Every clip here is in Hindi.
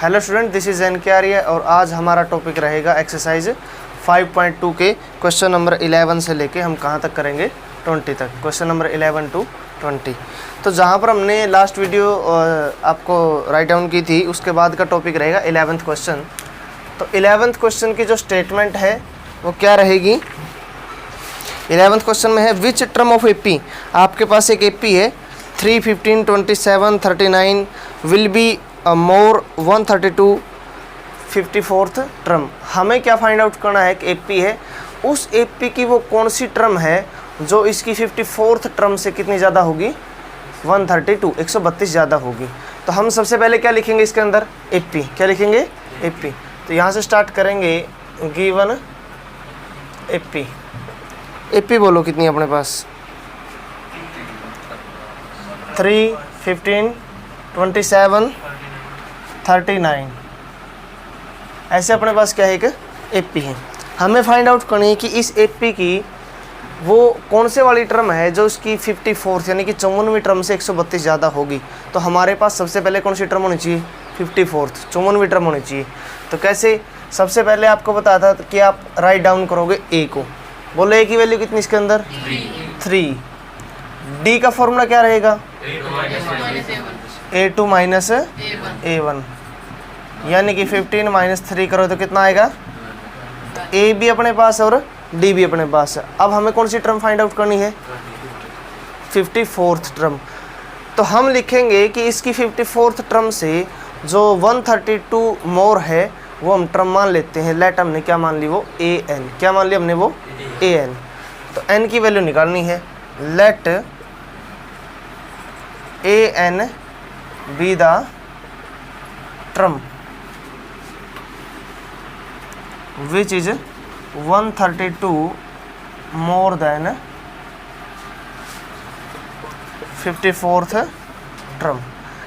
Hello student, this is an के आर्य और आज हमारा टॉपिक रहेगा एक्सरसाइज 5.2 के क्वेश्चन नंबर 11 से लेके हम कहाँ तक करेंगे 20 तक। Question number 11 to 20। तो जहाँ पर हमने लास्ट वीडियो आपको राइट डाउन की थी उसके बाद का टॉपिक रहेगा 11th क्वेश्चन। तो 11th क्वेश्चन की जो स्टेटमेंट है वो क्या रहेगी। 11th क्वेश्चन में है विच टर्म ऑफ एपी, आपके पास एक एपी है 3, 15, 27, 39 will be more 132 54th term. हमें क्या फाइंड आउट करना है कि एपी है, उस एपी की वो कौन सी टर्म है जो इसकी 54th टर्म से कितनी ज़्यादा होगी, 132 132 ज़्यादा होगी। तो हम सबसे पहले क्या लिखेंगे इसके अंदर, एपी। क्या लिखेंगे, एपी। तो यहाँ से स्टार्ट करेंगे, गिवन एपी। एपी बोलो कितनी है अपने पास, 3, 15, 27, 39 ऐसे अपने पास क्या है, एक एपी है। हमें फाइंड आउट करनी है कि इस एपी की वो कौन से वाली टर्म है जो इसकी 54th यानी कि 54वीं टर्म से 132 ज़्यादा होगी। तो हमारे पास सबसे पहले कौन सी टर्म होनी चाहिए, 54th 54वीं टर्म होनी चाहिए। तो कैसे, सबसे पहले आपको बताया था कि आप राइट डाउन करोगे ए को। बोलो ए की वैल्यू कितनी इसके अंदर, 3। डी का फॉर्मूला क्या रहेगा, A2 माइनस A1 यानी कि 15 माइनस 3 करो तो कितना आएगा, ए भी अपने पास और डी भी अपने पास है। अब हमें कौन सी टर्म फाइंड आउट करनी है, 54th टर्म। तो हम लिखेंगे कि इसकी 54th टर्म से जो 132 मोर है वो हम टर्म मान लेते हैं। लेट हमने क्या मान ली, वो an। क्या मान लिया हमने, वो an। तो n की वैल्यू निकालनी है। Let an be the term which is 132 more than 54th term.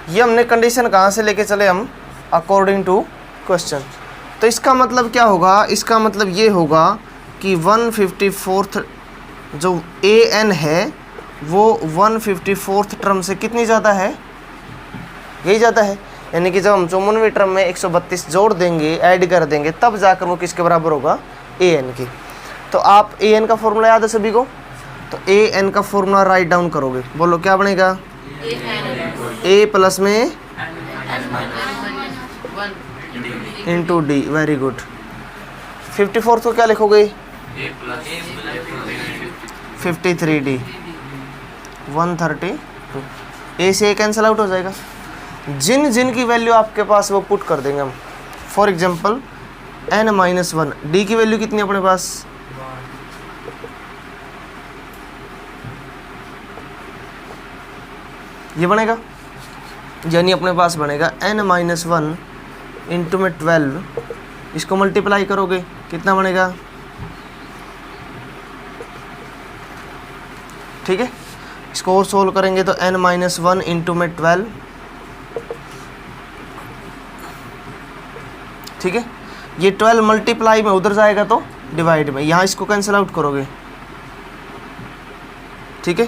ये हमने कंडीशन कहाँ से लेके चले हम, अकॉर्डिंग टू क्वेश्चन। तो इसका मतलब क्या होगा, इसका मतलब ये होगा कि 154th जो an है वो 154th टर्म से कितनी ज़्यादा है, यही ज़्यादा है। यानी कि जब हम 54वीं टर्म में 132 जोड़ देंगे, ऐड कर देंगे, तब जाकर वो किसके बराबर होगा, an की। तो आप an का फॉर्मूला याद है सभी को। तो an का फॉर्मूला राइट डाउन करोगे, बोलो क्या बनेगा, a प्लस में into D. Very good. 54th को क्या लिखोगे, 53d 132। ए से कैंसिल आउट हो जाएगा। जिन जिन की वैल्यू आपके पास वो पुट कर देंगे हम। फॉर एग्जांपल n-1, डी की वैल्यू कितनी है अपने पास, ये बनेगा, यानी अपने पास बनेगा n-1 इंटू में 12, इसको मल्टीप्लाई करोगे कितना बनेगा, ठीक है। इसको और सोल्व करेंगे तो n-1 इंटू में 12, ठीक है। ये 12 मल्टीप्लाई में उधर जाएगा तो डिवाइड में, यहाँ इसको कैंसिल आउट करोगे, ठीक है।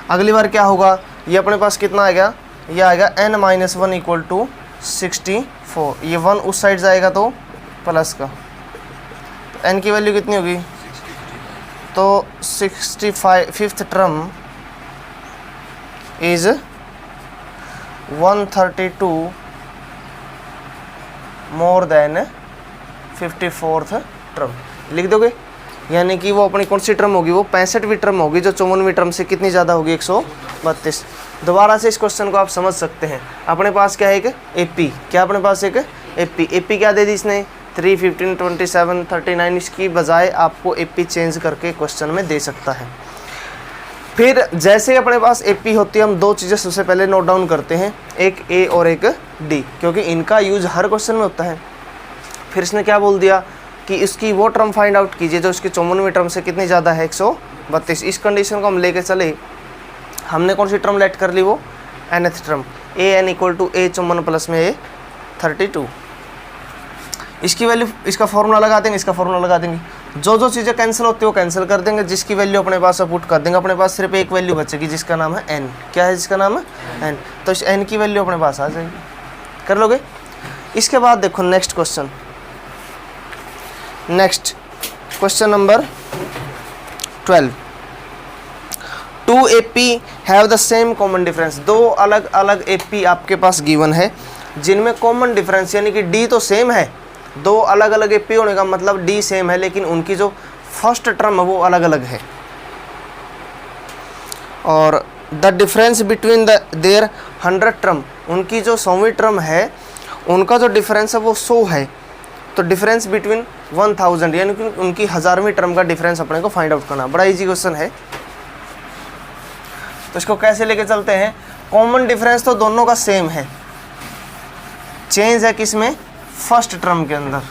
अगली बार क्या होगा, ये अपने पास कितना आएगा, ये आएगा n-1 इक्वल टू 64। ये 1 उस साइड जाएगा तो प्लस का, तो n की वैल्यू कितनी होगी, तो 65th term is 132 more than 54th term लिख दोगे। यानी कि वो अपनी कौन सी टर्म होगी, वो 65वीं टर्म होगी जो 54वीं टर्म से कितनी ज़्यादा होगी, 132। दोबारा से इस क्वेश्चन को आप समझ सकते हैं। अपने पास क्या है, एक एपी। क्या अपने पास एक एपी। एपी क्या दे दी इसने, 3, 15, 27, 39। इसकी बजाय आपको एपी चेंज करके क्वेश्चन में दे सकता है। फिर जैसे अपने पास एपी होती है, हम दो चीज़ें सबसे पहले नोट डाउन करते हैं, एक ए और एक डी, क्योंकि इनका यूज हर क्वेश्चन में होता है। फिर इसने क्या बोल दिया कि इसकी वो टर्म फाइंड आउट कीजिए जो इसकी 54वीं टर्म से कितनी ज़्यादा है, 132। इस कंडीशन को हम लेके चले। हमने कौन सी टर्म लेट कर ली, वो nth term, an equal to a 54 plus में a 32। इसकी वैल्यू, इसका फॉर्मूला लगा देंगे, इसका फॉर्मूला लगा देंगे। जो जो चीज़ें कैंसिल होती है वो कैंसिल कर देंगे, जिसकी वैल्यू अपने पास पुट कर देंगे। अपने पास सिर्फ एक वैल्यू बचेगी जिसका नाम है n। क्या है जिसका नाम है n। तो इस n की वैल्यू अपने पास आ जाएगी। कर लोगे। इसके बाद देखो next question number 12। Two AP have the same common difference. दो अलग अलग एपी आपके पास गिवन है जिनमें कॉमन डिफरेंस यानी कि डी तो सेम है, दो अलग अलग एपी होने का मतलब डी सेम है, लेकिन उनकी जो फर्स्ट टर्म है वो अलग अलग है। और the difference between their 100 term, उनकी जो 100वीं टर्म है उनका जो डिफरेंस है वो 100 है। तो डिफरेंस बिटवीन 1000 यानी कि उनकी 1000वीं टर्म का डिफरेंस अपने को फाइंड आउट करना। बड़ा इजी क्वेश्चन है। तो इसको कैसे लेके चलते हैं, कॉमन डिफरेंस तो दोनों का सेम है, चेंज है किसमें, फर्स्ट टर्म के अंदर।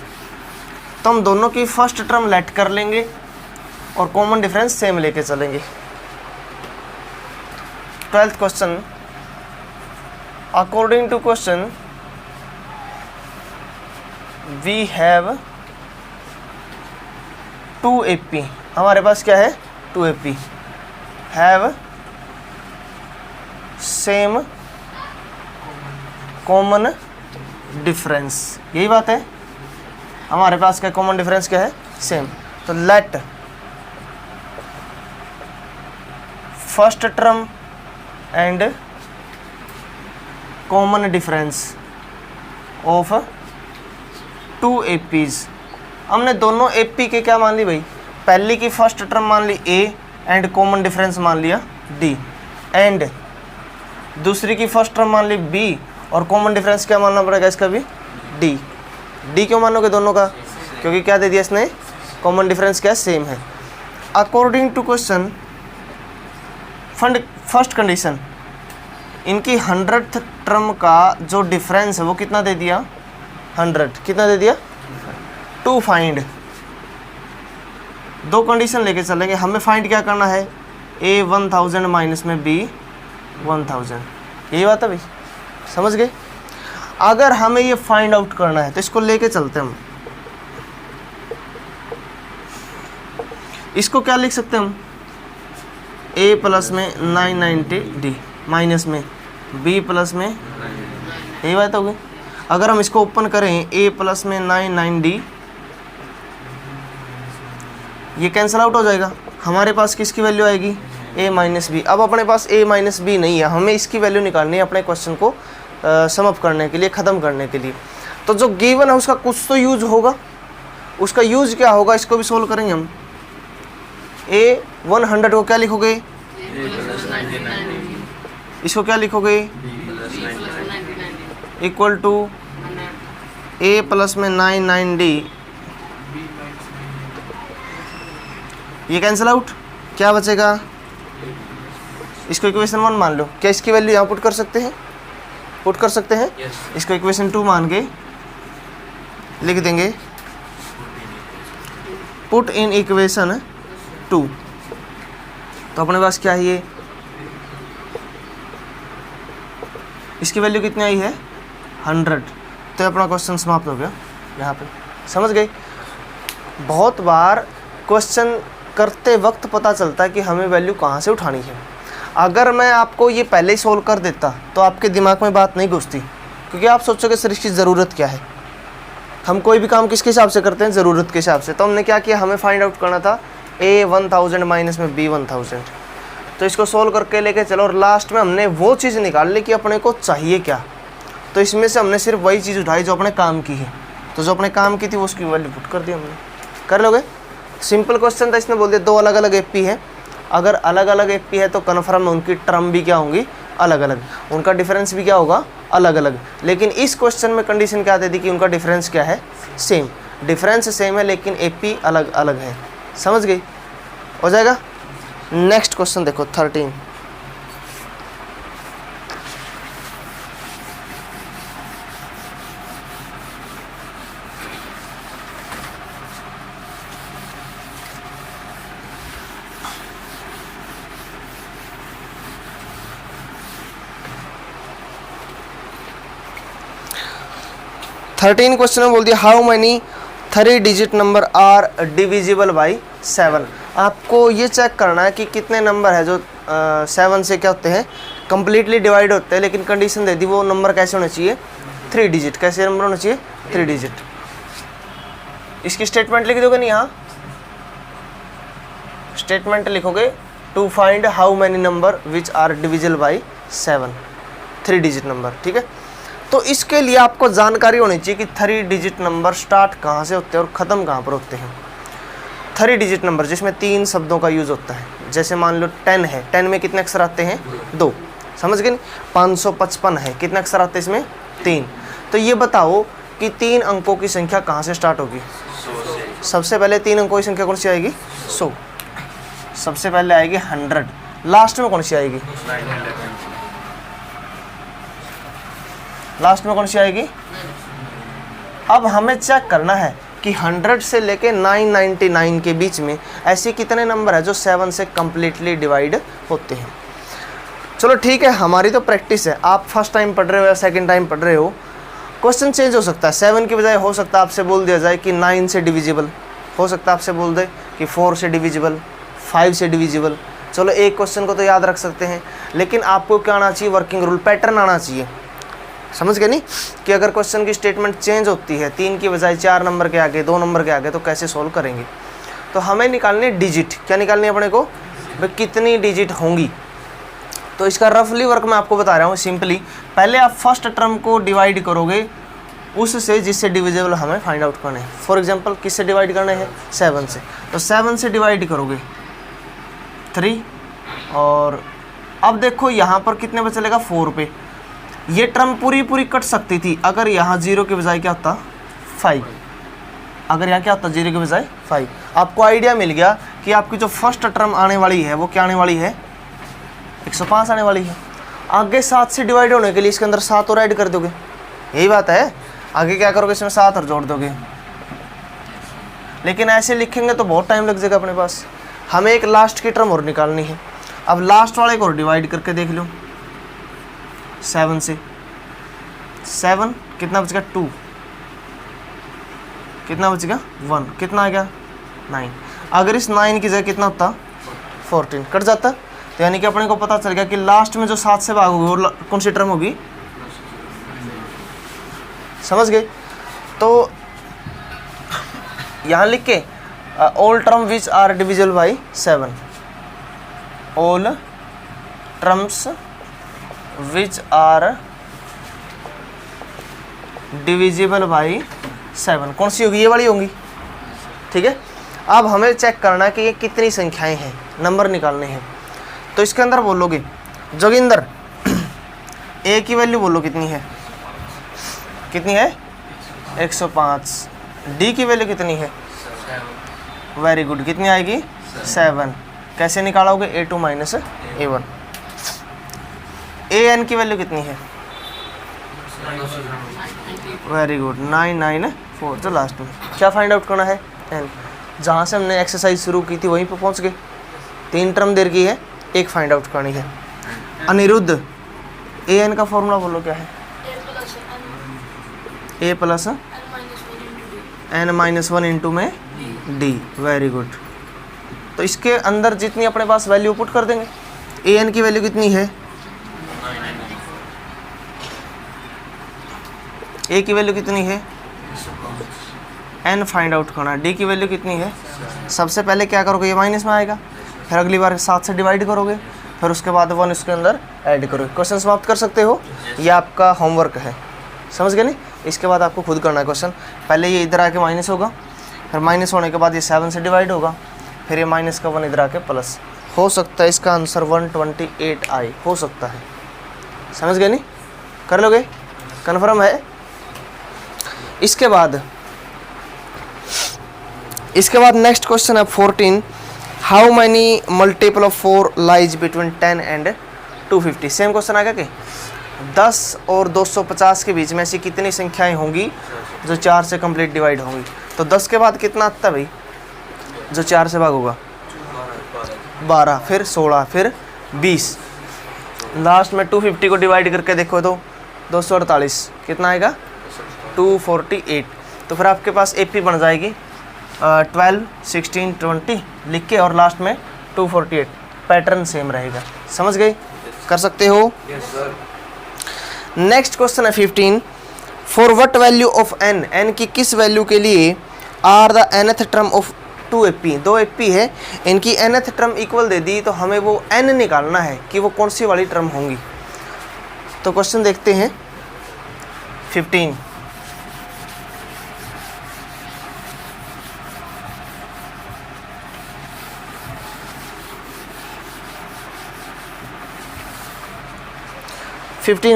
तो हम दोनों की फर्स्ट टर्म लेट कर लेंगे और कॉमन डिफरेंस सेम लेके चलेंगे। 12th question, according to question we have 2 AP, हमारे पास क्या है 2 AP, have same common difference, यही बात है। हमारे पास क्या कॉमन डिफरेंस क्या है, सेम। तो let first term and common difference of 2 APs। हमने दोनों AP के क्या मान ली भाई, पहली की फर्स्ट टर्म मान ली A एंड कॉमन डिफरेंस मान लिया D, एंड दूसरी की फर्स्ट टर्म मान ली B और कॉमन डिफरेंस क्या मानना पड़ेगा इसका भी, D। D क्यों मानोगे दोनों का, क्योंकि क्या दे दिया इसने, कॉमन डिफरेंस क्या सेम है। According to question first condition, इनकी 100th टर्म का जो डिफरेंस है वो कितना दे दिया, 100, कितना दे दिया, टू फाइंड। दो कंडीशन लेके चलेंगे, हमें फाइंड क्या करना है, A 1000 माइनस में B 1000, यही बात है भाई, समझ गए। अगर हमें ये फाइंड आउट करना है तो इसको लेके चलते हैं हम। इसको क्या लिख सकते हैं हम, A प्लस में 990D माइनस में B प्लस में, यही बात होगी। अगर हम इसको ओपन करें A प्लस में 99D, ये कैंसिल आउट हो जाएगा, हमारे पास किसकी वैल्यू आएगी, A माइनस बी। अब अपने पास A माइनस बी नहीं है, हमें इसकी वैल्यू निकालनी है अपने क्वेश्चन को सम अप करने के लिए, ख़त्म करने के लिए। तो जो गिवन है उसका कुछ तो यूज होगा, उसका यूज क्या होगा, इसको भी सोल्व करेंगे हम। A 100 को क्या लिखोगे, इसको क्या लिखोगे, इक्वल टू A प्लस में 99D, ये कैंसिल आउट, क्या बचेगा, इसको इक्वेशन 1 मान लो। क्या इसकी वैल्यू यहाँ पुट कर सकते हैं, पुट कर सकते हैं, yes। इसको इक्वेशन 2 मान के लिख देंगे, पुट इन इक्वेशन 2। तो अपने पास क्या है, ये इसकी वैल्यू कितनी आई है, 100। तो अपना क्वेश्चन समाप्त हो गया यहाँ पे, समझ गए। बहुत बार क्वेश्चन करते वक्त पता चलता है कि हमें वैल्यू कहाँ से उठानी है। अगर मैं आपको ये पहले ही सोल्व कर देता तो आपके दिमाग में बात नहीं घुसती, क्योंकि आप सोचोगे सर इसकी ज़रूरत क्या है। हम कोई भी काम किसके हिसाब से करते हैं, ज़रूरत के हिसाब से। तो हमने क्या किया, हमें फाइंड आउट करना था A 1000 माइनस में B 1000। तो इसको सोल्व करके लेके चलो और लास्ट में हमने वो चीज़ निकाल ली कि अपने को चाहिए क्या। तो इसमें से हमने सिर्फ वही चीज़ उठाई जो अपने काम की है। तो जो अपने काम की थी वो उसकी वैल्यू पुट कर दी हमने। कर लोगे, सिंपल क्वेश्चन था। इसने बोल दिया दो अलग अलग एपी है, अगर अलग अलग एपी है तो कन्फर्म है उनकी टर्म भी क्या होंगी, अलग अलग, उनका डिफरेंस भी क्या होगा, अलग अलग। लेकिन इस क्वेश्चन में कंडीशन क्या दे दी कि उनका डिफरेंस क्या है, सेम। डिफरेंस सेम है लेकिन एपी अलग अलग है, समझ गई, हो जाएगा। नेक्स्ट क्वेश्चन देखो 13। क्वेश्चन में बोल दिया how many 3 digit number are divisible by 7। आपको ये चेक करना है कि कितने नंबर है जो 7 से क्या होते हैं, कंप्लीटली डिवाइड होते हैं। लेकिन कंडीशन दे दी वो नंबर कैसे होने चाहिए, 3 डिजिट। कैसे नंबर होना चाहिए? 3 डिजिट। इसकी स्टेटमेंट लिख दोगे नहीं, यहाँ स्टेटमेंट लिखोगे to find how many number which are divisible by 7, 3 digit number. ठीक है, तो इसके लिए आपको जानकारी होनी चाहिए कि 3 डिजिट नंबर स्टार्ट कहाँ से होते हैं और ख़त्म कहाँ पर होते हैं। 3 डिजिट नंबर जिसमें 3 शब्दों का यूज़ होता है, जैसे मान लो 10 है, 10 में कितने अक्षर आते हैं? 2, समझ गए? 555 है, कितने अक्षर आते हैं इसमें? 3। तो ये बताओ कि 3 अंकों की संख्या कहाँ से स्टार्ट होगी? सबसे पहले 3 अंकों की संख्या कौन सी आएगी? 100। सबसे पहले आएगी 100, लास्ट में कौन सी आएगी? लास्ट में कौन सी आएगी? अब हमें चेक करना है कि 100 से लेके 999 के बीच में ऐसे कितने नंबर है जो 7 से कम्प्लीटली डिवाइड होते हैं। चलो ठीक है, हमारी तो प्रैक्टिस है, आप फर्स्ट टाइम पढ़ रहे हो या सेकंड टाइम पढ़ रहे हो, क्वेश्चन चेंज हो सकता है। 7 की बजाय हो सकता है आपसे बोल दिया जाए कि 9 से डिविजिबल, हो सकता है आपसे बोल दे कि 4 से डिविजिबल, 5 से डिविजिबल। चलो एक क्वेश्चन को तो याद रख सकते हैं, लेकिन आपको क्या आना चाहिए? वर्किंग रूल, पैटर्न आना चाहिए। समझ गए नहीं कि अगर क्वेश्चन की स्टेटमेंट चेंज होती है, 3 की बजाय 4 नंबर के आगे, 2 नंबर के आगे, तो कैसे सॉल्व करेंगे? तो हमें निकालनी डिजिट। क्या निकालनी है अपने को? भाई कितनी डिजिट होंगी। तो इसका रफली वर्क मैं आपको बता रहा हूँ सिंपली। पहले आप फर्स्ट टर्म को डिवाइड करोगे उससे जिससे डिविजिबल हमें फाइंड आउट करना है। फॉर एग्जांपल किससे डिवाइड करना है? 7 से। तो 7 से डिवाइड करोगे 3, और अब देखो यहाँ पर कितने पे चलेगा? 4 पे। ये टर्म पूरी कट सकती थी अगर यहाँ 0 के बजाय क्या होता? 5। अगर यहाँ क्या होता? 0 के बजाय 5। आपको आइडिया मिल गया कि आपकी जो फर्स्ट टर्म आने वाली है वो क्या आने वाली है? 105 आने वाली है। आगे 7 से डिवाइड होने के लिए इसके अंदर 7 और ऐड कर दोगे, यही बात है। आगे क्या करोगे? इसमें 7 और जोड़ दोगे। लेकिन ऐसे लिखेंगे तो बहुत टाइम लग जाएगा अपने पास। हमें एक लास्ट की टर्म और निकालनी है। अब लास्ट वाले को और डिवाइड करके देख लो 7 से। 7 कितना बचेगा? 2। कितना बचेगा? 1। कितना आ गया? 9। अगर इस 9 की जगह कितना होता? 14। कट जाता। तो यानी कि अपने को पता चल गया कि लास्ट में जो 7 से भाग होगी वो कौन सी टर्म होगी? समझ गए? तो यहाँ लिख के all term which are divisible by 7, all terms which are divisible by 7 कौन सी होगी? ये वाली होंगी। ठीक है, अब हमें चेक करना है कि ये कितनी संख्याएं हैं, नंबर निकालने हैं। तो इसके अंदर बोलोगे जोगिंदर ए की वैल्यू बोलो कितनी है? कितनी है? 105। डी की वैल्यू कितनी है? वेरी गुड, कितनी आएगी? 7। कैसे निकालोगे? A2 minus A1। AN की वैल्यू कितनी है? Very good, 994। जो लास्ट में क्या फाइंड आउट करना है? N। जहाँ से हमने एक्सरसाइज शुरू की थी वहीं पर पहुँच गए। 3 टर्म देर की है, एक फाइंड आउट करनी है। अनिरुद्ध AN का फॉर्मूला बोलो क्या है? A प्लस n-1 इंटू में D। Very good. तो इसके अंदर जितनी अपने पास वैल्यू पुट कर देंगे। AN की वैल्यू कितनी है? A की वैल्यू कितनी है? N फाइंड आउट करना। D की वैल्यू कितनी है? सबसे पहले क्या करोगे? ये माइनस में आएगा, फिर अगली बार 7 से डिवाइड करोगे, फिर उसके बाद 1 इसके अंदर ऐड करोगे। क्वेश्चन समाप्त कर सकते हो। ये आपका होमवर्क है, समझ गए नहीं? इसके बाद आपको खुद करना है क्वेश्चन। पहले ये इधर आके माइनस होगा, फिर माइनस होने के बाद ये 7 से डिवाइड होगा, फिर ये माइनस का 1 इधर आके प्लस। हो सकता है इसका आंसर 128 आए, हो सकता है। समझ गए नहीं? कर लोगे? कन्फर्म है? इसके बाद नेक्स्ट क्वेश्चन है 14। How many multiple of 4 lies between 10 and 250। Same question आएगा कि 10 और 250 के बीच में ऐसी कितनी संख्याएं होंगी जो 4 से कंप्लीट डिवाइड होंगी? तो 10 के बाद कितना आता है भाई जो 4 से भाग होगा? 12, फिर 16, फिर 20। लास्ट में 250 को डिवाइड करके देखो तो 248 कितना आएगा? 248। तो फिर आपके पास AP बन जाएगी 12, 16, 20 लिख के, और लास्ट में 248। पैटर्न सेम रहेगा। समझ गए? कर सकते हो? नेक्स्ट क्वेश्चन है 15। For what value of n, n की किस वैल्यू के लिए are the nth term of 2AP, 2AP है, इनकी nth टर्म इक्वल दे दी, तो हमें वो n निकालना है कि वो कौन सी वाली टर्म होंगी। तो क्वेश्चन देखते हैं 15।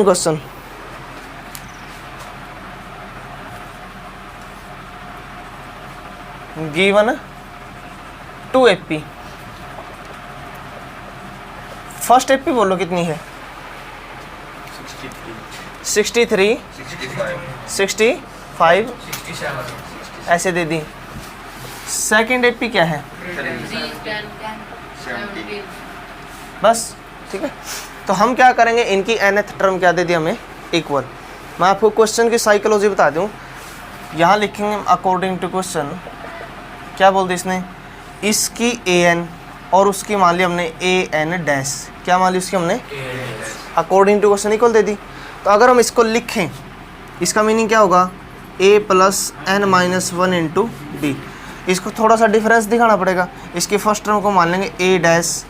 Question given 2AP, first AP बोलो कितनी है? 63, 65 ऐसे दे दी। सेकंड एपी क्या है? बस ठीक है। तो हम क्या करेंगे, इनकी nth टर्म क्या दे दी हमें? इक्वल। मैं आपको क्वेश्चन की साइकोलॉजी बता दूं, यहाँ लिखेंगे अकॉर्डिंग टू क्वेश्चन, क्या बोल दी इसने, इसकी an और उसकी मान ली हमने an डैश, क्या मान ली उसकी हमने अकॉर्डिंग टू क्वेश्चन इक्वल दे दी। तो अगर हम इसको लिखें, इसका मीनिंग क्या होगा, a plus n minus 1 into D. इसको थोड़ा सा डिफरेंस दिखाना पड़ेगा, इसकी फर्स्ट टर्म को मान लेंगे a dash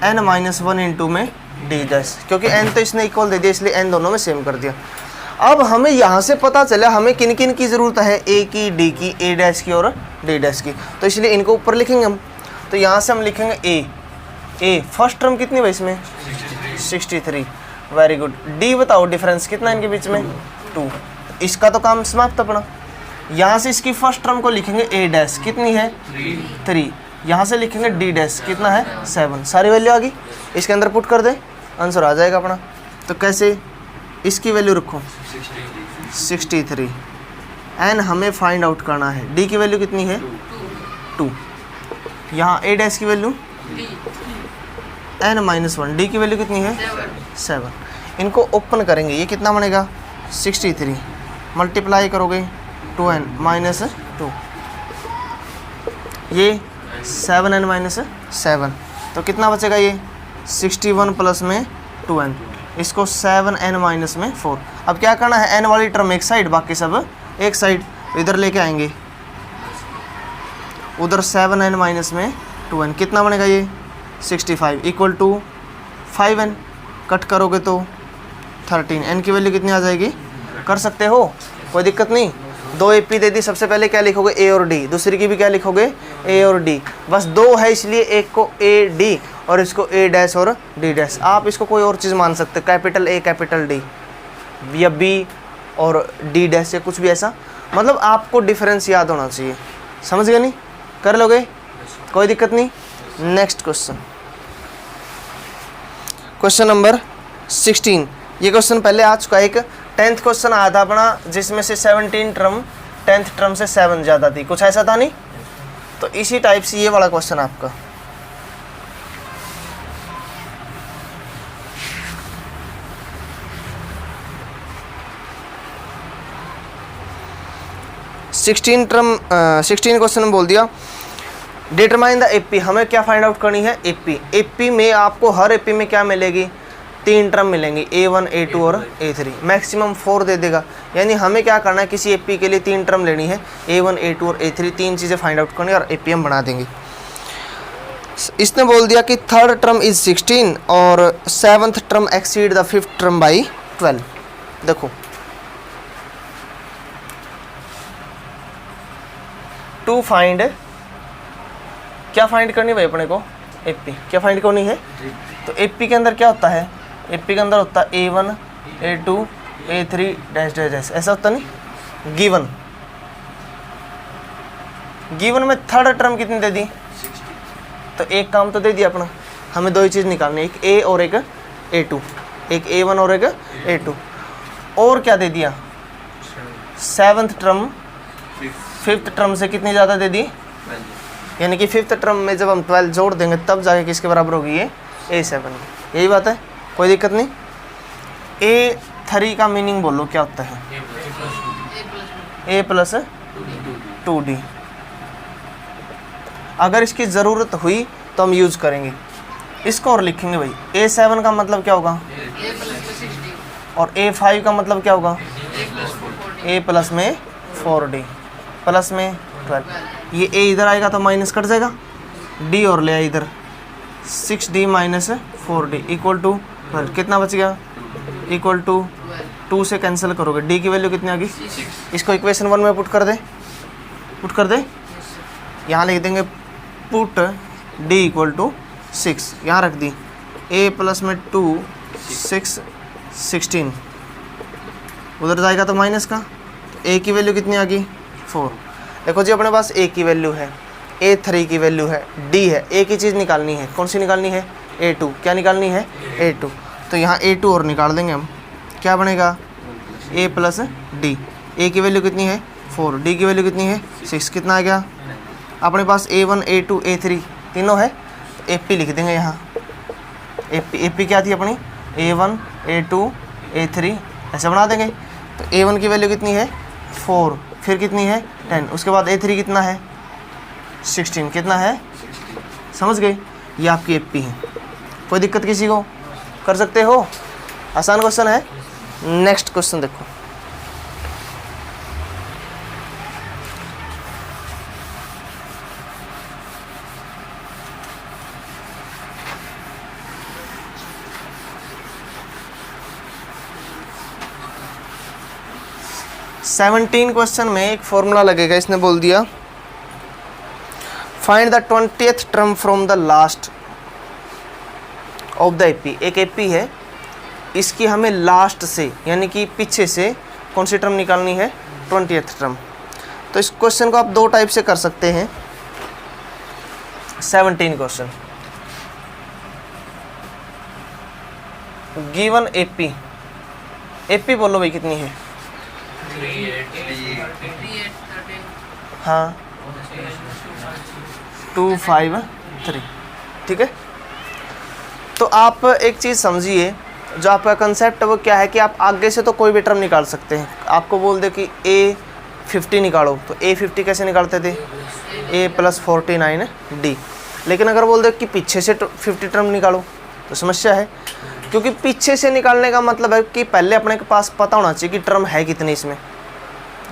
n minus 1 into में डी डैश, क्योंकि n तो इसने इक्वल दे दिया इसलिए n दोनों में सेम कर दिया। अब हमें यहाँ से पता चला हमें किन किन की ज़रूरत है, a की, d की, a डैश की और d डैश की, तो इसलिए इनको ऊपर लिखेंगे हम। तो यहाँ से हम लिखेंगे a फर्स्ट टर्म कितनी भाई इसमें? 63, वेरी गुड। d बताओ डिफरेंस कितना इनके बीच में? 2, इसका तो काम समाप्त अपना। यहाँ से इसकी फर्स्ट टर्म को लिखेंगे a डैश, कितनी है? 3। यहाँ से लिखेंगे d डैश, कितना है? 7। सारी वैल्यू आ गई, इसके अंदर पुट कर दे, आंसर आ जाएगा अपना। तो कैसे, इसकी वैल्यू रखो 63, n हमें फाइंड आउट करना है, d की वैल्यू कितनी है? 2। यहाँ a डैश की वैल्यू n माइनस 1, d की वैल्यू कितनी है? 7। इनको ओपन करेंगे, ये कितना बनेगा? 63, मल्टीप्लाई करोगे 2n माइनस 2, ये 7n माइनस 7, तो कितना बचेगा? ये 61 प्लस में 2n, इसको 7n माइनस में 4। अब क्या करना है, n वाली टर्म एक साइड, बाकी सब एक साइड, इधर लेके आएंगे, उधर 7n माइनस में 2n, कितना बनेगा? ये 65 इक्वल टू 5n, कट करोगे तो 13, n की वैल्यू कितनी आ जाएगी? कर सकते हो, कोई दिक्कत नहीं। 2 AP दे दी, सबसे पहले क्या लिखोगे? a और d, दूसरी की भी क्या लिखोगे? a और d, बस 2 है इसलिए एक को a d और इसको a डैश और d डैश। आप इसको कोई और चीज़ मान सकते, कैपिटल A कैपिटल D या b और d डैश या कुछ भी ऐसा, मतलब आपको डिफरेंस याद होना चाहिए, समझ गए? नहीं कर लोगे, कोई दिक्कत नहीं। Next question, question number 16। ये क्वेश्चन पहले आ चुका है, एक 10th क्वेश्चन आया था अपना, जिसमें से 17 टर्म 10th टर्म से 7 ज़्यादा थी, कुछ ऐसा था नहीं? तो इसी टाइप से ये वाला क्वेश्चन आपका। सिक्सटीन क्वेश्चन में बोल दिया डिटरमाइन द एपी, हमें क्या फाइंड आउट करनी है? एपी में आपको हर एपी में क्या मिलेगी? 3 टर्म मिलेंगी, A1 A2 और A3, मैक्सिमम 4 दे देगा। यानी हमें क्या करना है, किसी एपी के लिए 3 टर्म लेनी है, A1 A2 और A3, 3 चीज़ें फाइंड आउट करनी है और एपी हम बना देंगे। इसने बोल दिया कि थर्ड टर्म इज 16 और 7th term exceed the 5th term by 12। देखो टू फाइंड, क्या फाइंड करनी भाई अपने को? एपी, क्या फाइंड करनी है? तो एपी के अंदर क्या होता है? एपी के अंदर होता है A1 A2 A3 dash dash dash, ऐसा होता नहीं? गिवन में थर्ड टर्म कितनी दे दी? तो एक काम तो दे दिया अपना, हमें 2 ही चीज़ निकालनी है, एक A और एक A2, एक A1 और एक A2, और क्या दे दिया? 7th टर्म 5th टर्म से कितनी ज़्यादा दे दी? यानी कि 5th टर्म में जब हम 12 जोड़ देंगे तब जाके किसके बराबर होगी? ये A7, यही बात है, कोई दिक्कत नहीं। A3 का मीनिंग बोलो क्या होता है? A plus 2D। अगर इसकी ज़रूरत हुई तो हम यूज़ करेंगे इसको और लिखेंगे भाई। A7 का मतलब क्या होगा? और A5 का मतलब क्या होगा? ए प्लस में 4d प्लस में 12, ये ए इधर आएगा तो माइनस कट जाएगा, डी और ले आए इधर 6d minus 4d equal to 12, कितना बच गया इक्वल टू 2 से कैंसिल करोगे, डी की वैल्यू कितनी आ गई, इसको इक्वेशन 1 में पुट कर दे, यहाँ लिख देंगे पुट d इक्वल टू 6, यहाँ रख दी a प्लस में 2 6 16, उधर जाएगा तो माइनस का, तो a की वैल्यू कितनी आ गई 4। देखो जी अपने पास a की वैल्यू है, a3 की वैल्यू है, d है, a की चीज़ निकालनी है, कौन सी निकालनी है a2, क्या निकालनी है a2, तो यहाँ a2 और निकाल देंगे हम, क्या बनेगा a प्लस डी, a की वैल्यू कितनी है 4, d की वैल्यू कितनी है 6, कितना आ गया अपने पास a1 a2 a3 तीनों है, तो AP लिख देंगे यहाँ, AP क्या थी अपनी a1 a2 a3 ऐसे बना देंगे, तो a1 की वैल्यू कितनी है 4, फिर कितनी है 10, उसके बाद a3 कितना है 16, कितना है, समझ गए, ये आपकी AP है। कोई दिक्कत किसी को, कर सकते हो, आसान क्वेश्चन है। नेक्स्ट क्वेश्चन देखो, सेवनटीन क्वेश्चन में एक फॉर्मूला लगेगा, इसने बोल दिया find the 20th term from the last of the AP, एक एपी है, इसकी हमें लास्ट से यानी कि पीछे से कौन सी टर्म निकालनी है 20th टर्म। तो इस क्वेश्चन को आप दो टाइप से कर सकते हैं। 17 क्वेश्चन, गिवन एपी, एपी बोलो भाई कितनी है, हाँ 2 5 3, ठीक है। तो आप एक चीज़ समझिए, जो आपका कंसेप्ट है वो क्या है कि आप आगे से तो कोई भी टर्म निकाल सकते हैं। आपको बोल दे कि A50 निकालो, तो A50 कैसे निकालते थे A प्लस 49D, लेकिन अगर बोल दे कि पीछे से 50 टर्म निकालो तो समस्या है, क्योंकि पीछे से निकालने का मतलब है कि पहले अपने के पास पता होना चाहिए कि टर्म है कितनी, इसमें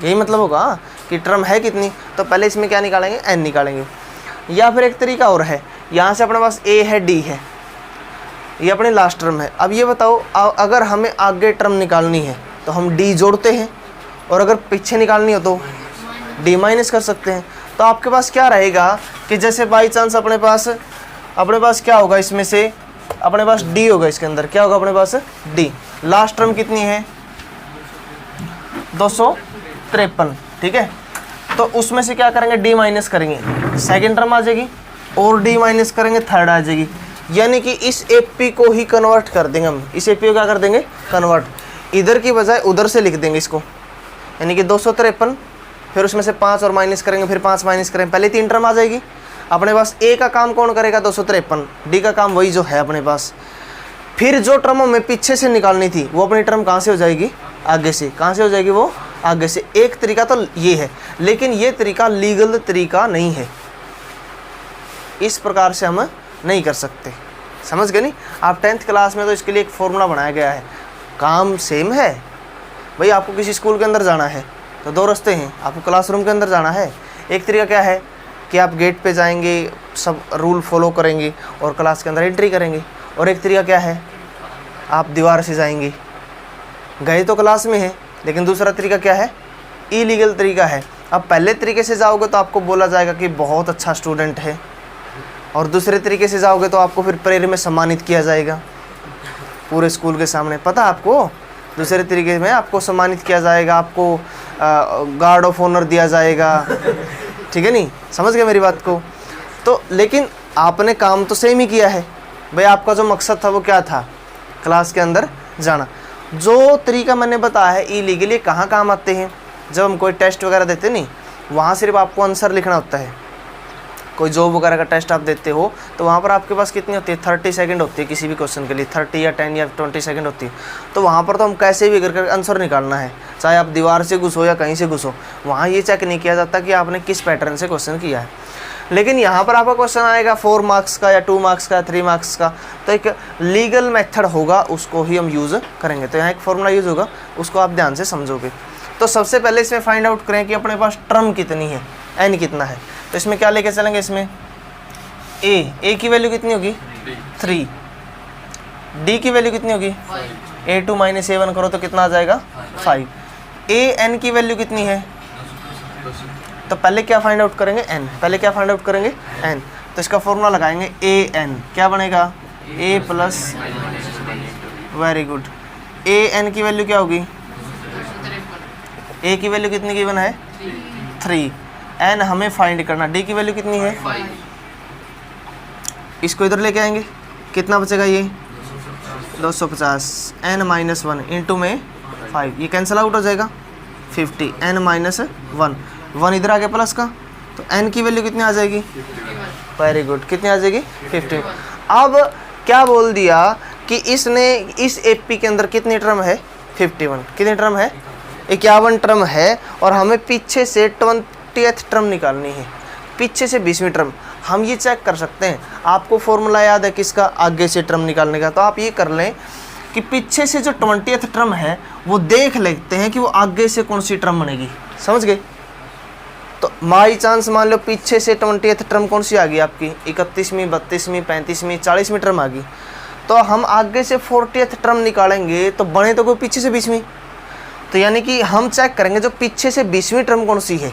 यही मतलब होगा कि टर्म है कितनी, तो पहले इसमें क्या निकालेंगे n निकालेंगे। या फिर एक तरीका और है, यहाँ से अपने पास A है D है, ये अपनी लास्ट टर्म है। अब ये बताओ अगर हमें आगे टर्म निकालनी है तो हम D जोड़ते हैं, और अगर पीछे निकालनी हो तो D माइनस कर सकते हैं। तो आपके पास क्या रहेगा कि जैसे बाई चांस अपने पास क्या होगा, इसमें से अपने पास D होगा, इसके अंदर क्या होगा अपने पास D, लास्ट टर्म कितनी है 253, ठीक है। तो उसमें से क्या करेंगे D माइनस करेंगे, सेकेंड टर्म आ जाएगी, और D माइनस करेंगे थर्ड आ जाएगी, यानी कि इस AP को ही कन्वर्ट कर देंगे हम, इस AP को क्या कर देंगे कन्वर्ट, इधर की बजाय उधर से लिख देंगे इसको, यानी कि 253, फिर उसमें से 5 और माइनस करेंगे, फिर 5 माइनस करेंगे, पहले 3 टर्म आ जाएगी। अपने पास A का काम कौन करेगा 253, D का काम वही जो है अपने पास। फिर जो टर्म हमें पीछे से निकालनी थी वो अपनी टर्म कहाँ से हो जाएगी, आगे से। कहाँ से हो जाएगी वो, आगे से। एक तरीका तो ये है, लेकिन ये तरीका लीगल तरीका नहीं है, इस प्रकार से हम नहीं कर सकते, समझ गए नहीं आप। 10th क्लास में तो इसके लिए एक फॉर्मूला बनाया गया है, काम सेम है भाई। आपको किसी स्कूल के अंदर जाना है तो दो रास्ते हैं, आपको क्लासरूम के अंदर जाना है, एक तरीका क्या है कि आप गेट पे जाएंगे, सब रूल फॉलो करेंगे और क्लास के अंदर एंट्री करेंगे, और एक तरीका क्या है आप दीवार से जाएंगे, गए तो क्लास में है, लेकिन दूसरा तरीका क्या है इलीगल तरीका है। अब पहले तरीके से जाओगे तो आपको बोला जाएगा कि बहुत अच्छा स्टूडेंट है, और दूसरे तरीके से जाओगे तो आपको फिर प्रेयर में सम्मानित किया जाएगा पूरे स्कूल के सामने, पता है आपको। दूसरे तरीके में आपको सम्मानित किया जाएगा, आपको गार्ड ऑफ ऑनर दिया जाएगा, ठीक है नहीं, समझ गए मेरी बात को। तो लेकिन आपने काम तो सेम ही किया है भाई, आपका जो मकसद था वो क्या था, क्लास के अंदर जाना। जो तरीका मैंने बताया है इलीगली, कहाँ काम आते हैं, जब हम कोई टेस्ट वगैरह देते नहीं, वहाँ सिर्फ आपको आंसर लिखना होता है। कोई जॉब वगैरह का टेस्ट आप देते हो तो वहाँ पर आपके पास कितनी होती है 30 सेकंड होती है, किसी भी क्वेश्चन के लिए 30 या 10 या 20 सेकंड होती है। तो वहाँ पर तो हम कैसे भी करके आंसर निकालना है, चाहे आप दीवार से घुसो या कहीं से घुसो, वहाँ ये चेक नहीं किया जाता कि आपने किस पैटर्न से क्वेश्चन किया है। लेकिन यहाँ पर आपका क्वेश्चन आएगा 4 मार्क्स का या 2 मार्क्स का, 3 मार्क्स का, तो एक लीगल मेथड होगा, उसको ही हम यूज़ करेंगे। तो यहाँ एक फॉर्मूला यूज़ होगा, उसको आप ध्यान से समझोगे। तो सबसे पहले इसमें फाइंड आउट करें कि अपने पास टर्म कितनी है, एन कितना है। तो इसमें क्या लेके चलेंगे, इसमें ए की वैल्यू कितनी होगी 3, डी की वैल्यू कितनी होगी A2 माइनस A1 करो तो कितना आ जाएगा 5। ए एन की वैल्यू कितनी है, तो पहले क्या फाइंड आउट करेंगे n, पहले क्या फाइंड आउट करेंगे n। तो इसका फॉर्मूला लगाएंगे ए एन, क्या बनेगा a plus, very good, a n की वैल्यू क्या होगी, a की वैल्यू कितनी गिवन है 3, n हमें फाइंड करना, d की वैल्यू कितनी है 5। इसको इधर लेके आएंगे, कितना बचेगा ये 250, n माइनस 1 इंटू में 5, ये कैंसिल आउट हो जाएगा 50, n माइनस 1 इधर आ गया प्लस का, तो n की वैल्यू कितनी आ जाएगी, वेरी गुड, कितनी आ जाएगी 50। अब क्या बोल दिया कि इसने इस एपी के अंदर कितनी टर्म है 51, कितनी टर्म है 51 टर्म है, और हमें पीछे से 20th टर्म निकालनी है, पीछे से 20वीं टर्म। हम ये चेक कर सकते हैं, आपको फॉर्मूला याद है किसका, आगे से टर्म निकालने का। तो आप ये कर लें कि पीछे से जो 20th टर्म है वो देख लेते हैं कि वो आगे से कौन सी टर्म बनेगी, समझ गए। तो बाई चांस मान लो पीछे से 20th टर्म कौन सी आ गई आपकी, 31वीं 32वीं 35वीं 40वीं टर्म आ गई, तो हम आगे से 40th टर्म निकालेंगे तो बने तो कोई पीछे से 20वीं। तो यानी कि हम चेक करेंगे जो पीछे से 20वीं टर्म कौन सी है,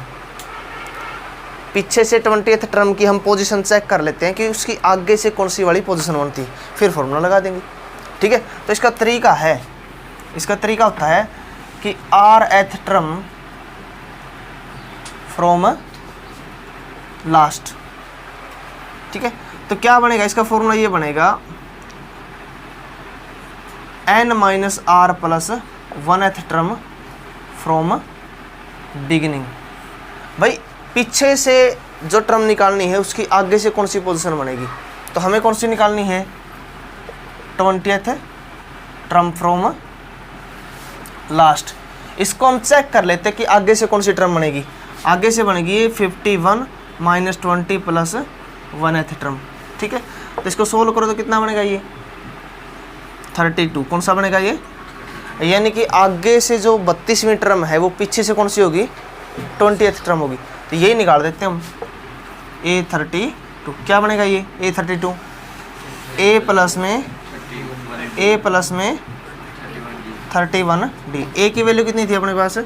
पीछे से 20th टर्म की हम पोजीशन चेक कर लेते हैं कि उसकी आगे से कौन सी वाली पोजीशन बनती है, फिर फॉर्मूला लगा देंगे, ठीक है। तो इसका तरीका है, इसका तरीका होता है कि rth टर्म फ्रॉम लास्ट, ठीक है। तो क्या बनेगा, इसका फॉर्मूला ये बनेगा n minus r plus 1th term from beginning. भाई पीछे से जो टर्म निकालनी है उसकी आगे से कौन सी पोजीशन बनेगी, तो हमें कौन सी निकालनी है 20th टर्म फ्रॉम लास्ट। इसको हम चेक कर लेते हैं कि आगे से कौन सी टर्म बनेगी, आगे से बनेगी 51 माइनस 20 प्लस 1th टर्म, ठीक है। तो इसको सोल्व करो तो कितना बनेगा ये 32, कौन सा बनेगा ये, यानी कि आगे से जो 32वीं टर्म है वो पीछे से कौन सी होगी 20th टर्म होगी। तो यही निकाल देते हैं हम, A32 क्या बनेगा ये A32, A प्लस में 31D। A की वैल्यू कितनी थी अपने पास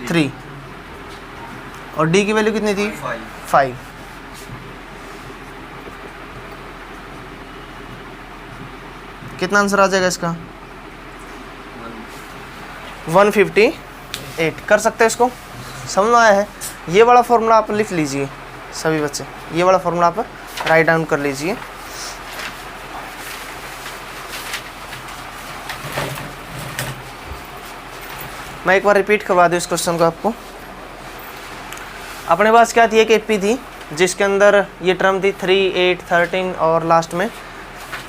3, और D की वैल्यू कितनी थी 5। कितना आंसर आ जाएगा इसका 158। कर सकते हैं इसको, समझ में आया है। ये वाला फॉर्मूला आप लिख लीजिए सभी बच्चे, ये वाला फॉर्मूला आप राइट डाउन कर लीजिए। मैं एक बार रिपीट करवा दूँ इस क्वेश्चन को आपको। अपने पास क्या थी, एक एपी थी जिसके अंदर ये टर्म थी 3, 8, 13 और लास्ट में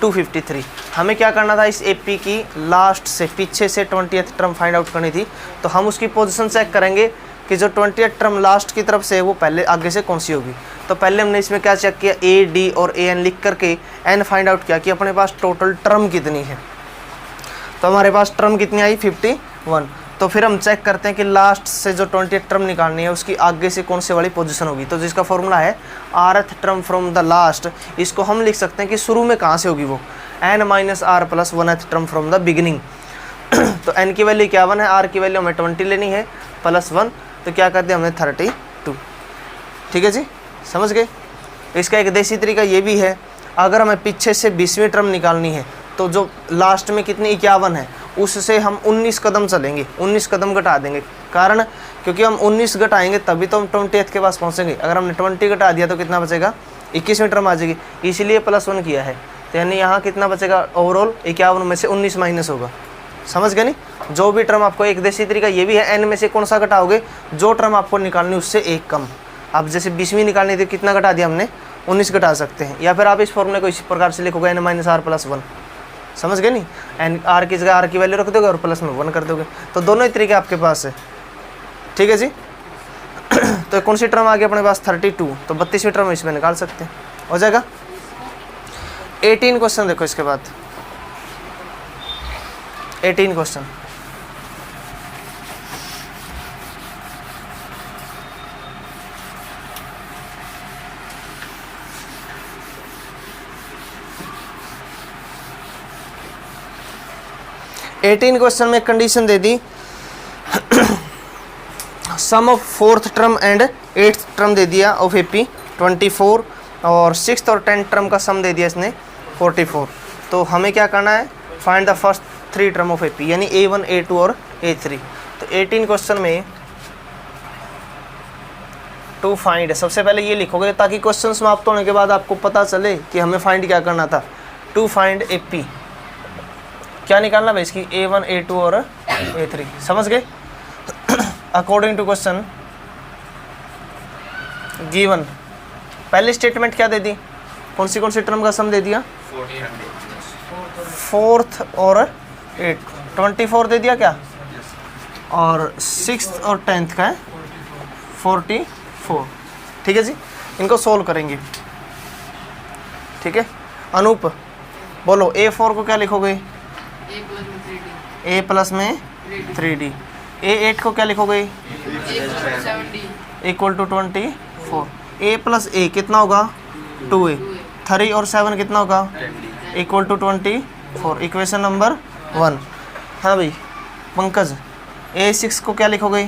253। हमें क्या करना था, इस एपी की लास्ट से पीछे से 20th टर्म फाइंड आउट करनी थी। तो हम उसकी पोजीशन चेक करेंगे कि जो 20th टर्म लास्ट की तरफ से है वो पहले आगे से कौन सी होगी। तो पहले हमने इसमें क्या चेक किया, ए डी और ए एन लिख करके एन फाइंड आउट किया कि अपने पास टोटल टर्म कितनी है। तो हमारे पास टर्म कितनी आई 51। तो फिर हम चेक करते हैं कि लास्ट से जो 20th टर्म निकालनी है उसकी आगे से कौन से वाली पोजीशन होगी। तो जिसका फॉर्मूला है rth term from the last, इसको हम लिख सकते हैं कि शुरू में कहाँ से होगी वो, n minus r plus 1th term from the beginning. तो n की वैल्यू 51 है, r की वैल्यू हमें 20 लेनी है प्लस 1, तो क्या कर दिया हमने 32। ठीक है जी, समझ गए। इसका एक देसी तरीका ये भी है, अगर हमें पीछे से 20वीं टर्म निकालनी है तो जो लास्ट में कितनी 51 है उससे हम 19 कदम चलेंगे, 19 कदम घटा देंगे। कारण क्योंकि हम 19 घटाएंगे तभी तो हम 20th के पास पहुंचेंगे। अगर हमने 20 घटा दिया तो कितना बचेगा, 21वीं टर्म आ जाएगी, इसलिए +1 किया है। तो यानी यहाँ कितना बचेगा, ओवरऑल 51 में से 19 माइनस होगा। समझ गए नहीं। जो भी टर्म आपको, एक देसी तरीका ये भी है, n में से कौन सा घटाओगे, जो टर्म आपको निकालनी उससे एक कम। अब जैसे 20वीं निकालनी थी, कितना घटा दिया हमने, 19 घटा सकते हैं। या फिर आप इस फॉर्मूले को इस प्रकार से लिखोगे, n माइनस आर प्लस 1। समझ गए नहीं। एन आर की जगह आर की वैल्यू रख दोगे और प्लस में 1 कर दोगे। तो दोनों ही तरीके आपके पास है। ठीक है जी। तो कौन सी टर्म आ गई अपने पास 32, तो 32वीं टर्म इसमें निकाल सकते हैं, हो जाएगा। 18 क्वेश्चन देखो इसके बाद, 18 क्वेश्चन। 18 क्वेश्चन में कंडीशन दे दी, sum of fourth term and eighth term दे दिया ऑफ एपी 24 और सिक्स्थ और 10th टर्म का सम दे दिया इसने 44। तो हमें क्या करना है, find the first 3 term of AP यानी A1 A2 और A3। तो 18 क्वेश्चन में टू फाइंड, सबसे पहले ये लिखोगे ताकि क्वेश्चन समाप्त होने के बाद आपको पता चले कि हमें फाइंड क्या करना था। टू फाइंड एपी, क्या निकालना भाई इसकी A1 A2 और A3, समझ गए। अकॉर्डिंग टू क्वेश्चन गिवन, पहली स्टेटमेंट क्या दे दी, कौन सी टर्म का सम दे दिया, फोर्थ और 8, 24 दे दिया क्या, और सिक्स्थ और 10th का है 44। ठीक है जी, इनको सोल्व करेंगे। ठीक है, अनूप बोलो A4 को क्या लिखोगे, A प्लस में 3D। A8 को क्या लिखोगे, equal to 24। A plus A कितना होगा 2A, 3 और 7 कितना होगा, इक्वल टू 24, इक्वेशन नंबर 1। हाँ भाई पंकज, A6 को क्या लिखोगे,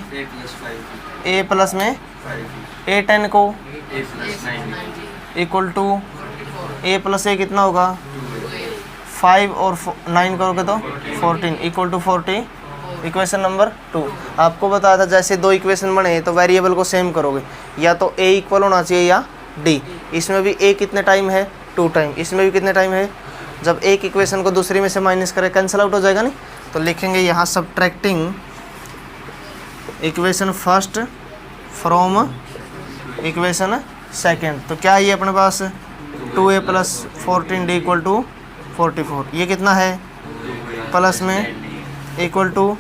A प्लस में A10 को equal to A plus A कितना होगा 5 और 9 करोगे तो 14, इक्वल टू 40, इक्वेशन नंबर 2। आपको बताया था जैसे दो इक्वेशन बने तो वेरिएबल को सेम करोगे, या तो A इक्वल होना चाहिए या D। इसमें भी A कितने टाइम है 2 टाइम, इसमें भी कितने टाइम है, जब एक इक्वेशन को दूसरी में से माइनस करें कैंसिल आउट हो जाएगा नहीं। तो लिखेंगे यहाँ subtracting equation first from equation second. तो क्या है ये अपने पास 2A plus 14D equal to 44। ये कितना है, प्लस में इक्वल टू,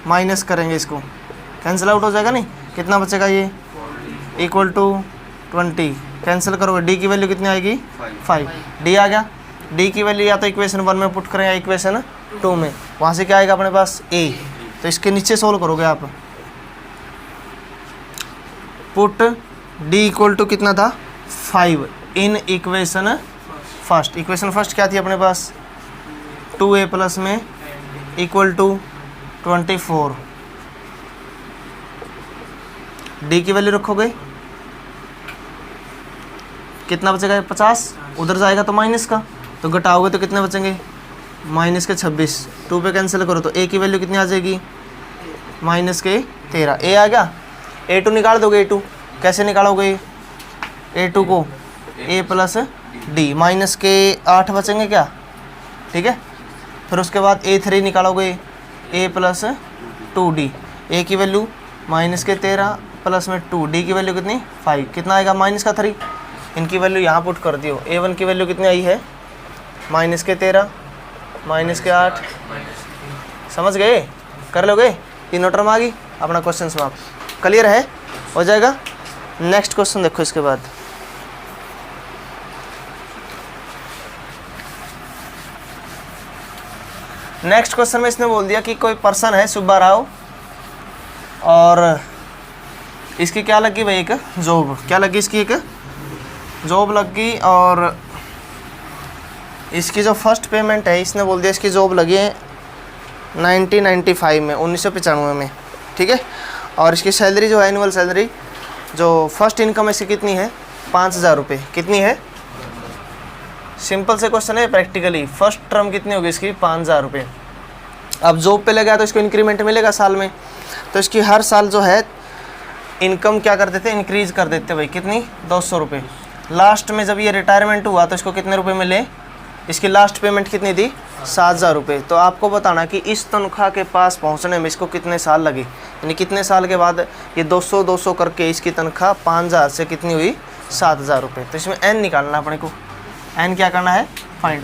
माइनस करेंगे इसको कैंसिल आउट हो जाएगा नहीं, कितना बचेगा ये, इक्वल टू 20, कैंसिल करोगे D की वैल्यू कितनी आएगी 5, D आ गया। D की वैल्यू या तो इक्वेशन 1 में पुट करें या इक्वेशन 2 में, वहाँ से क्या आएगा अपने पास A। तो इसके नीचे सोल्व करोगे आप, पुट D इक्वल टू कितना था 5 in equation first. Equation first क्या थी अपने पास 2A प्लस में इक्वल टू 24, D की वैल्यू रखोगे कितना बचेगा 50, उधर जाएगा तो माइनस का, तो घटाओगे तो कितने बचेंगे माइनस के 26, 2 पे कैंसिल करो तो A की वैल्यू कितनी आ जाएगी माइनस के 13। A आ गया, A2 निकाल दोगे, A2 कैसे निकालोगे, A2 को A प्लस D, माइनस के 8 बचेंगे क्या, ठीक है। फिर उसके बाद A3 निकालोगे, A प्लस 2D, A की वैल्यू माइनस के 13 प्लस में 2, D की वैल्यू कितनी 5, कितना आएगा माइनस का 3। इनकी वैल्यू यहाँ पुट कर दियो, A1 की वैल्यू कितनी आई है माइनस के 13 माइनस के 8, समझ गए, कर लोगे, तीनों टर्म आ गई, अपना क्वेश्चन समाप्त। क्लियर है, हो जाएगा। नेक्स्ट क्वेश्चन देखो इसके बाद, नेक्स्ट क्वेश्चन में इसने बोल दिया कि कोई पर्सन है सुब्बा राव और इसकी क्या लगी भाई एक जॉब, क्या लगी इसकी एक जॉब लग गई, और इसकी जो फर्स्ट पेमेंट है इसने बोल दिया इसकी जॉब लगी है 1995 में 1995 में, ठीक है। और इसकी सैलरी जो है एनुअल सैलरी जो फर्स्ट इनकम इसकी कितनी है 5000 रुपये, कितनी है, सिंपल से क्वेश्चन है प्रैक्टिकली, फर्स्ट टर्म कितनी होगी इसकी 5000 रुपये। अब जॉब पे लगा तो इसको इंक्रीमेंट मिलेगा साल में, तो इसकी हर साल जो है इनकम क्या कर देते इंक्रीज कर देते भाई, कितनी 200 रुपये। लास्ट में जब ये रिटायरमेंट हुआ तो इसको कितने रुपए मिले, इसकी लास्ट पेमेंट कितनी थी 7000 रुपये। तो आपको बताना कि इस तनख्वाह के पास पहुंचने में इसको कितने साल लगे, यानी कितने साल के बाद ये 200 करके इसकी तनख्वाह 5000 से कितनी हुई 7000 रुपये। तो इसमें एन निकालना अपने को, एन क्या करना है फाइंड।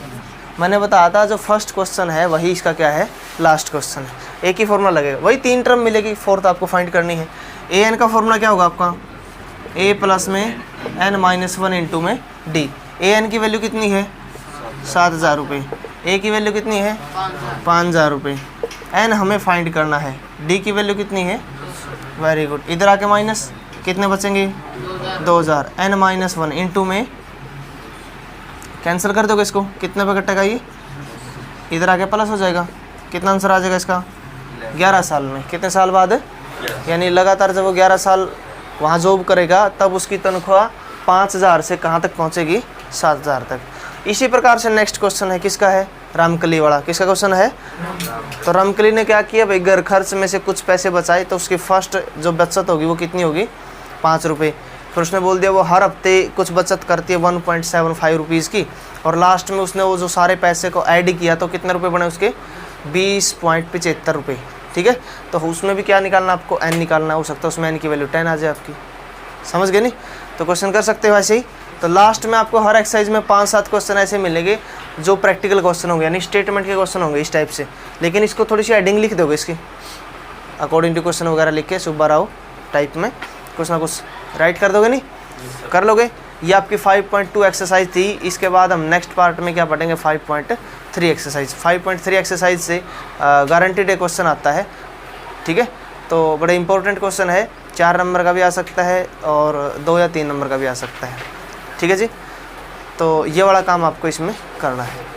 मैंने बताया था जो फर्स्ट क्वेश्चन है वही इसका क्या है लास्ट क्वेश्चन है, एक ही फॉर्मूला लगेगा, वही 3 टर्म मिलेगी, फोर्थ आपको फाइंड करनी है। ए एन का फॉर्मूला क्या होगा आपका, ए प्लस में एन माइनस 1 इंटू में डी। ए एन की वैल्यू कितनी है 7000 रुपये, ए की वैल्यू कितनी है 5000 रुपये, एन हमें फाइंड करना है, डी की वैल्यू कितनी है, वेरी गुड। इधर आके माइनस कितने बचेंगे 2000, एन माइनस 1 इंटू में कैंसिल कर दोगे इसको, कितने पे कटेगा ये, इधर आके प्लस हो जाएगा, कितना आंसर आ जाएगा इसका? 11 साल में। कितने साल बाद? यानी लगातार जब वो 11 साल वहाँ जॉब करेगा तब उसकी तनख्वाह 5,000 से कहाँ तक पहुँचेगी? 7,000 तक। इसी प्रकार से नेक्स्ट क्वेश्चन है, किसका है? रामकली वाला। किसका क्वेश्चन है? तो रामकली ने क्या किया भाई, घर खर्च में से कुछ पैसे बचाए तो उसकी फर्स्ट जो बचत होगी वो कितनी होगी? 5 रुपये। फिर उसने बोल दिया वो हर हफ्ते कुछ बचत करती है 1.75 रुपीज़ की, और लास्ट में उसने वो जो सारे पैसे को ऐड किया तो कितने रुपए बने उसके? 20.75 रुपये। ठीक है, तो उसमें भी क्या निकालना आपको? n निकालना। हो सकता है उसमें n की वैल्यू 10 आ जाए आपकी। समझ गए नहीं? तो क्वेश्चन कर सकते हो ऐसे ही। तो लास्ट में आपको हर एक्सरसाइज में 5-7 क्वेश्चन ऐसे मिलेंगे जो प्रैक्टिकल क्वेश्चन होंगे, यानी स्टेटमेंट के क्वेश्चन होंगे इस टाइप से। लेकिन इसको थोड़ी सी हेडिंग लिख दोगे इसकी, अकॉर्डिंग टू क्वेश्चन वगैरह लिख के सुब्बा राव टाइप में कुछ ना कुछ राइट कर दोगे, नहीं कर लोगे? ये आपकी 5.2 एक्सरसाइज थी। इसके बाद हम नेक्स्ट पार्ट में क्या पढ़ेंगे? 5.3 एक्सरसाइज। 5.3 एक्सरसाइज से गारंटीड एक क्वेश्चन आता है। ठीक है, तो बड़े इंपॉर्टेंट क्वेश्चन है, 4 नंबर का भी आ सकता है और 2 या 3 नंबर का भी आ सकता है। ठीक है जी, तो ये वाला काम आपको इसमें करना है।